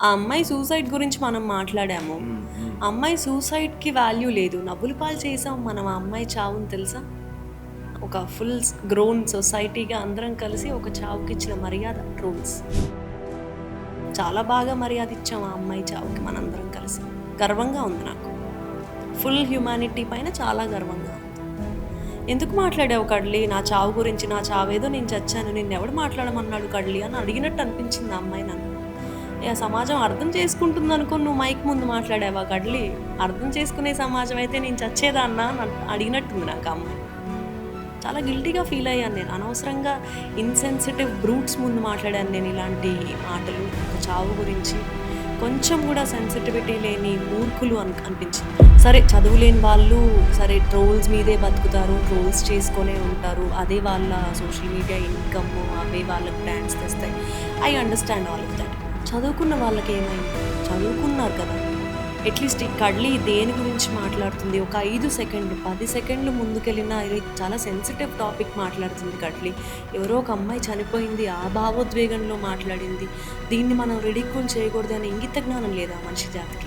ఆ అమ్మాయి సూసైడ్ గురించి మనం మాట్లాడాము. ఆ అమ్మాయి సూసైడ్‌కి వాల్యూ లేదు. నవ్వులపాలు చేసాం మనం ఆ అమ్మాయి చావుని తెలుసా? ఒక ఫుల్ గ్రోన్ సొసైటీగా అందరం కలిసి ఒక చావుకిచ్చిన మర్యాద ట్రోల్స్. చాలా బాగా మర్యాద ఇచ్చాం ఆ అమ్మాయి చావుకి మనందరం కలిసి. గర్వంగా ఉంది నాకు. ఫుల్ హ్యుమానిటీ పైన చాలా గర్వంగా ఉంది. ఎందుకు మాట్లాడావు కడ్లీ? నా చావు గురించి, నా చావేదో నేను చచ్చాను. నిన్నెవడు మాట్లాడమన్నాడు కడ్లీ అని అడిగినట్టు అనిపించింది ఆ అమ్మాయి నన్ను. సమాజం అర్థం చేసుకుంటుందనుకోని నువ్వు మైక్ ముందు మాట్లాడావా కడ్లీ? అర్థం చేసుకునే సమాజం అయితే నేను చచ్చేదాన్నా అని అడిగినట్టుంది నాకు ఆ అమ్మాయి. చాలా గిల్టీగా ఫీల్ అయ్యాను నేను. అనవసరంగా ఇన్సెన్సిటివ్ బ్రూట్స్ ముందు మాట్లాడాను నేను ఇలాంటి మాటలు. ఒక చావు గురించి కొంచెం కూడా సెన్సిటివిటీ లేని మూర్ఖులు అనిపించింది. సరే చదువులేని వాళ్ళు సరే ట్రోల్స్ మీదే బతుకుతారు, ట్రోల్స్ చేసుకొనే ఉంటారు, అదే వాళ్ళ సోషల్ మీడియా ఇన్కమ్, అవే వాళ్ళకి బ్రాండ్స్ తెస్తాయి. I understand all of that. చదువుకున్న వాళ్ళకి ఏమైంది? చదువుకున్నారు కదా. అట్లీస్ట్ ఈ కడ్లీ దేని గురించి మాట్లాడుతుంది? ఒక 5 సెకండ్లు 10 సెకండ్లు ముందుకెళ్ళినా ఇది చాలా సెన్సిటివ్ టాపిక్ మాట్లాడుతుంది కడ్లీ. ఎవరో ఒక అమ్మాయి చనిపోయింది, ఆ భావోద్వేగంలో మాట్లాడింది. దీన్ని మనం రిడిక్యూల్ చేయకూడదు అనే ఇంగిత జ్ఞానం లేదా మనిషి జాతికి?